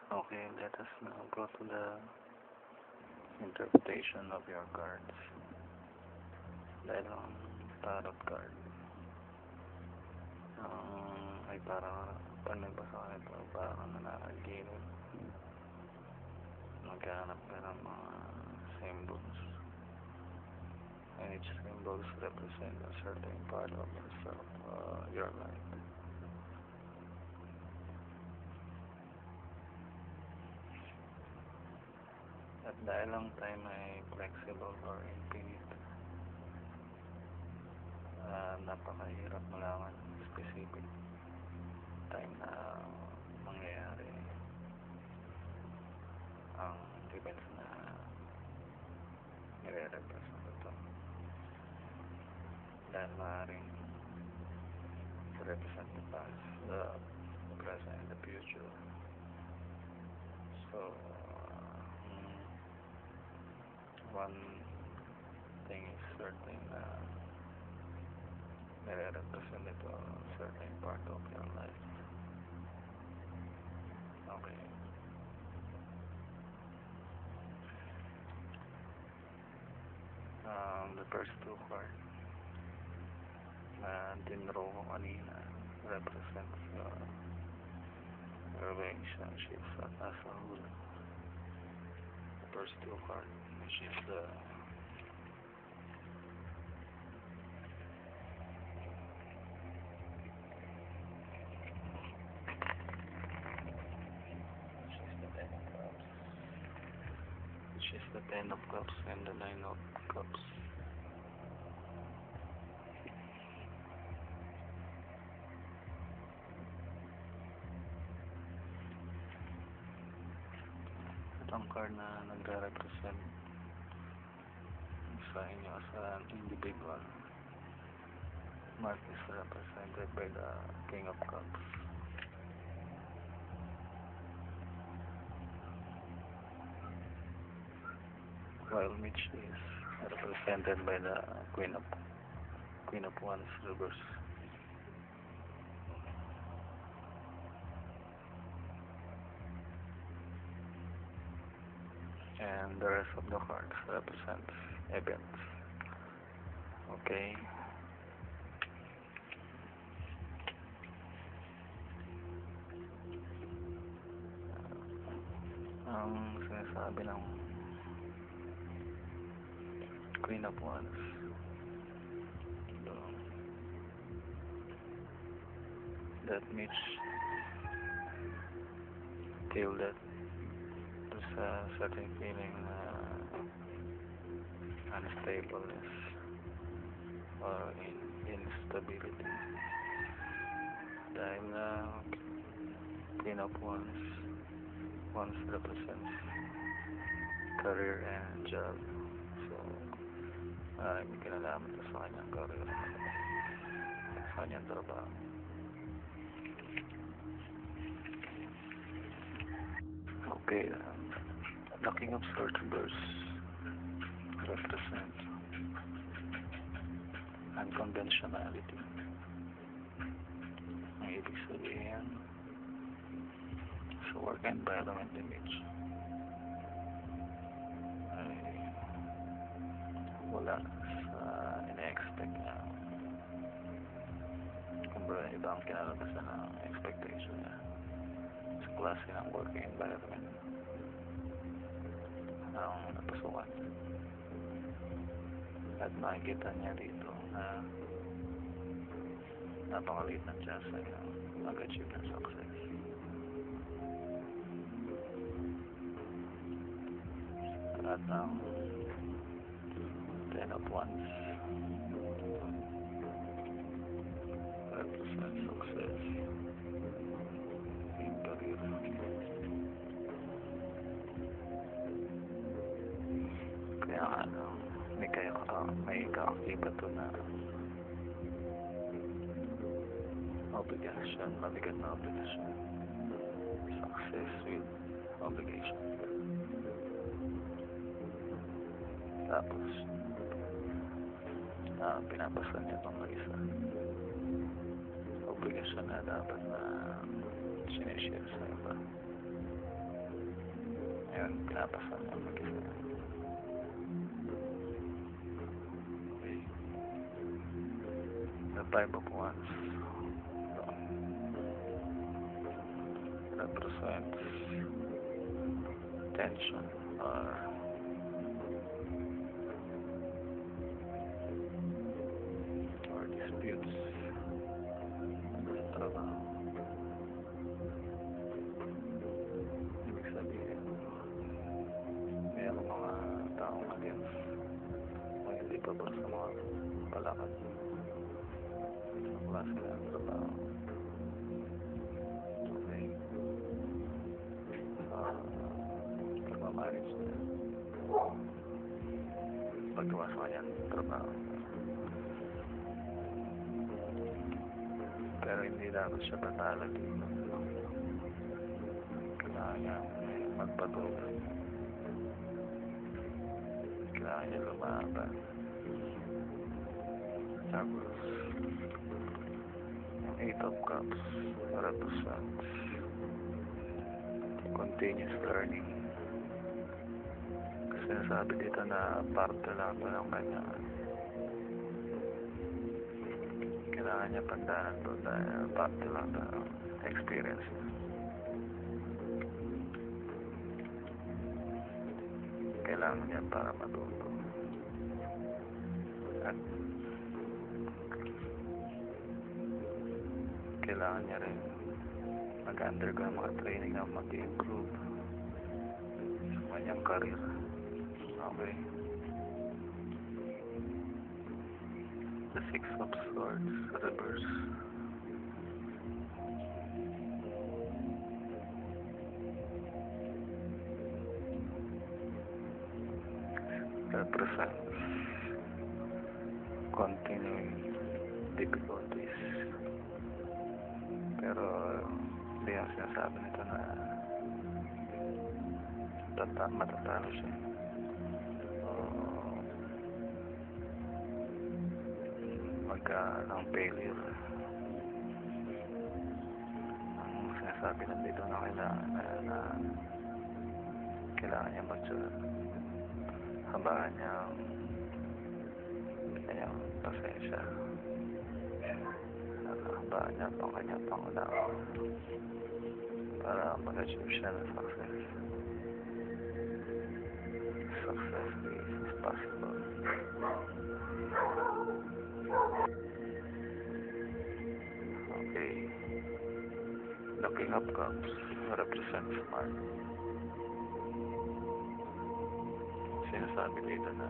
Okay, let us now go to the interpretation of your cards. Dahil ang tarot card, ay parang pag nagbasa ka nito, parang nananaginip. Maghanap ka ng mga symbols. And each symbols represent a certain part of yourself, your life. At dahil ang time ay flexible or infinite, napakahirap malaman specific time na mangyayari ang events na nire-represent ito. Dahil maaaring represent the past, the present, and the future. So, one thing is certain na nire-represent ito a certain part of your life. Okay. The first two cards na dinraw ko kanina represents relationships at as a whole. The first two cards, which is the Ten of Cups and the Nine of Cups. Itong card na nagre-represent sa inyo as an individual. Mark is represented by the King of Cups. While Mitch is represented by the Queen of Wands reverse. And the rest of the cards represents events. Okay. Ang sinasabi ng Queen of Wands, that Mitch feel that there's a certain feeling unstableness or instability dahil Queen of Wands represents career and job. So may kinalaman ito sa kanyang career, sa kanyang trabaho. Okay, the King of Swords reverse represent unconventionality. Ang ibig sabihin sa work environment image ay wala sa ina-expect na kumbaga iba ang kinalabasan ng expectation niya sa klase ng working environment ang napasukan. At makikita niya dito na napakaliit ng chance na mag-achieve ng success. At ang Ten of Wands represents success in career. Kaya may kaakibat to na obligasyon, mabigat na obligasyon. Success with obligation. Tapos pinapasa niya itong isa obligasyon na dapat na sinishare sa iba. Ngayon, pinapasa niya mag-isa. Okay. The Five of Wands represents tension or disputes sa trabaho. Ibig sabihin, mayroong mga taong against o hindi pa ba sa mga palakad sa klase ng trabaho. Okay. Pagmamanage niya. Paggawa sa kanyang trabaho. Pero hindi dapat siya patala dito. Kailangan niya magpatuloy. Kailangan niya lumaban. Tapos, yung Eight of Cups represents continuous learning. Kasi nasabi dito na parte lang ito ng kanya. Kailangan niya pagdaanan ito dahil parte lang ito ng experience niya. Kailangan niya para matuto. At kailangan niya rin mag-undergo ng mga training na mag-improve sa kanyang career. Okay. The Six of Swords reverse. Represents continuing difficulties. Pero hindi ang sinasabi nito na matatalo siya. Ng failure. Ang sinasabi nandito na kailangan niya mag-tsuga. Habaan niya ang kanyang pasensya. Habaan niya ang kanyang pangunawa para mag-achieve siya ng success. Success is possible. Okay. The King of Cups represents smart. Sinasabi dito na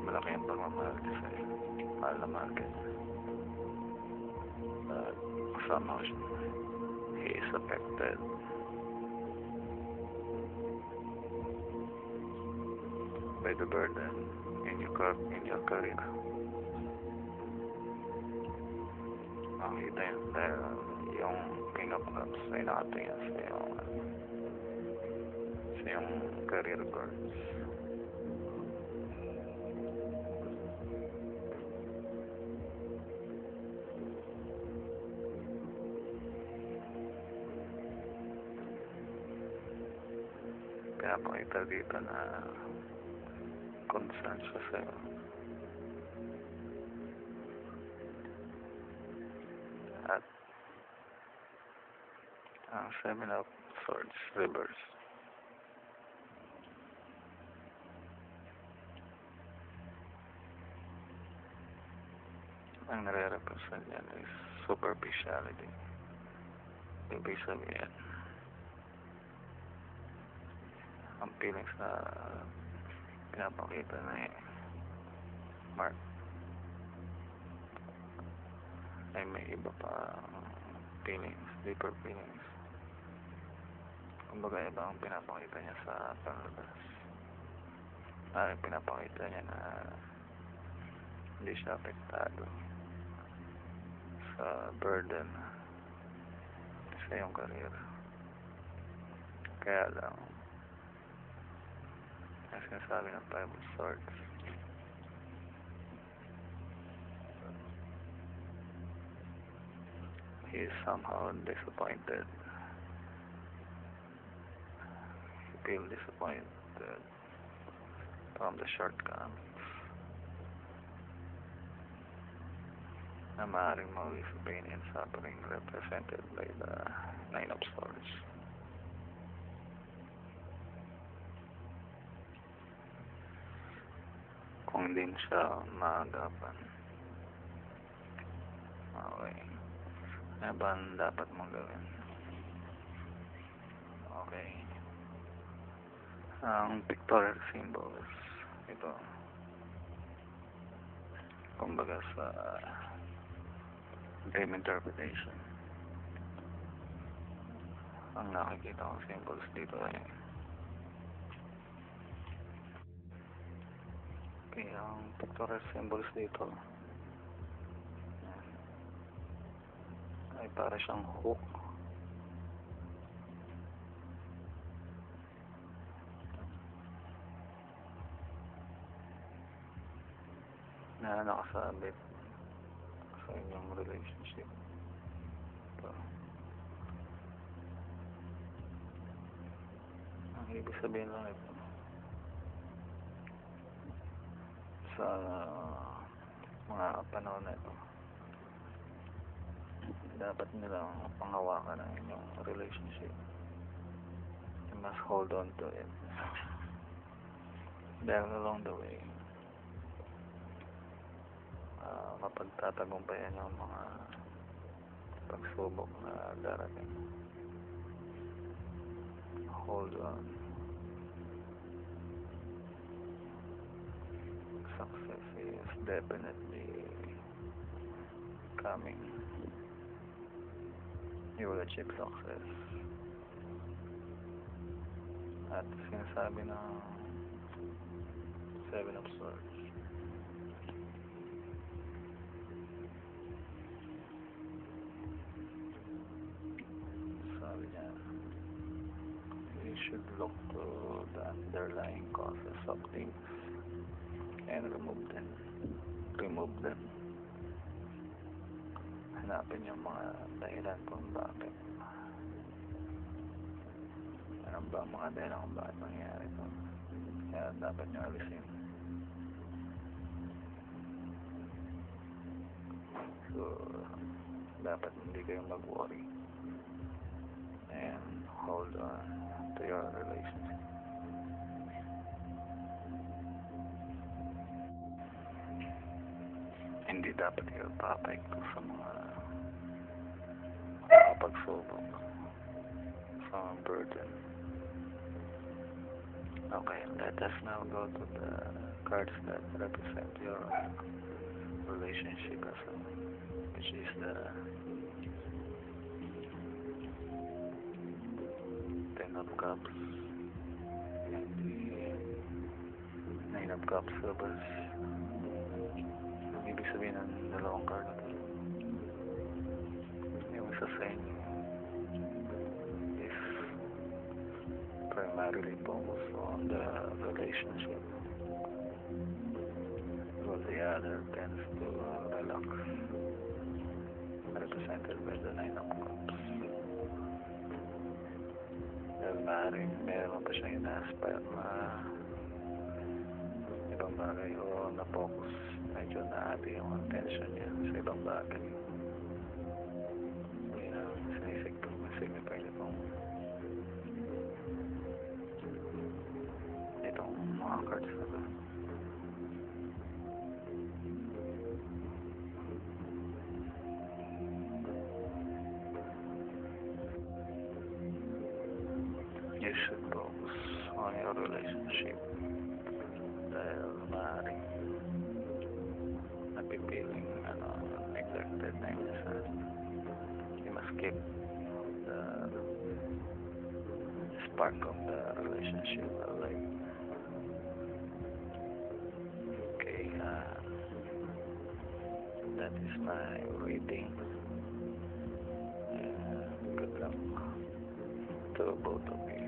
malaki ang pagmamahal sa'yo. Mahal na mahal ka niya. Somehow he is affected by the burden in your career. Makikita yun dahil yung King of Cups ay nakatingin sa yung career goals. Pinapakita dito na concern siya sa'yo. At ang Seven of Swords reverse. Ang nare-represent yan is superficiality. Ibig sabihin, ang feelings na pinapakita na Mark ay may iba pa feelings, deeper feelings. Kumbaga iba ang pinapakita niya sa palabas. Pinapakita niya na hindi siya apektado sa burden sa iyong career. Kaya lang, ang sinasabi ng Five of Swords, he is somehow disappointed. feel disappointed from the shortcomings na maaaring mauwi sa pain and suffering represented by the Nine of Swords. Kung din siya maagapan. Okay. Ano ba ang dapat mong gawin? Okay. Ang pictorial symbols, ito. Kumbaga sa dream interpretation. Ang nakikita kong symbols dito ay ang pictorial symbols dito ay para siyang hook na nakasabit sa inyong relationship. Ito. Ang ibig sabihin lang ito sa mga panahon na ito, dapat nilang panghawakan ang inyong relationship. You must hold on to it. Dahil along the way, mapagtatagumpayan yung mga pagsubok na darating. Hold on. Success is definitely coming. You will achieve success. At sinasabi ng Seven of Swords, sabi niya, you should look to the underlying causes of things and remove them. Hanapin yung mga dahilan kung bakit. Ano ba ang mga dahilan kung bakit nangyari ito? Kaya dapat nyo alisin. So, dapat hindi kayo mag-worry and hold on to your relationship. Hindi dapat kayo papayagto sa mga pagsubok, sa mga burden. Okay, let us now go to the cards that represent your relationship as well, which is the Ten of Cups and the Nine of Cups reverse. Ang ibig sabihin ng dalawang card na ito, yung isa sa inyo is primarily focused on the relationship, while the other tends to relax, represented by the Nine of Cups. Dahil maaaring meron pa siyang ina-aspire na ibang bagay o na-focus, medyo naati yung attention niya sa ibang bagay. Yun ang signify nitong mga cards na ito. You should focus on your relationship dahil maaaring napipiling neglected na minsan. You must keep the spark of the relationship alive. Okay, that is my reading. Good luck to both of you.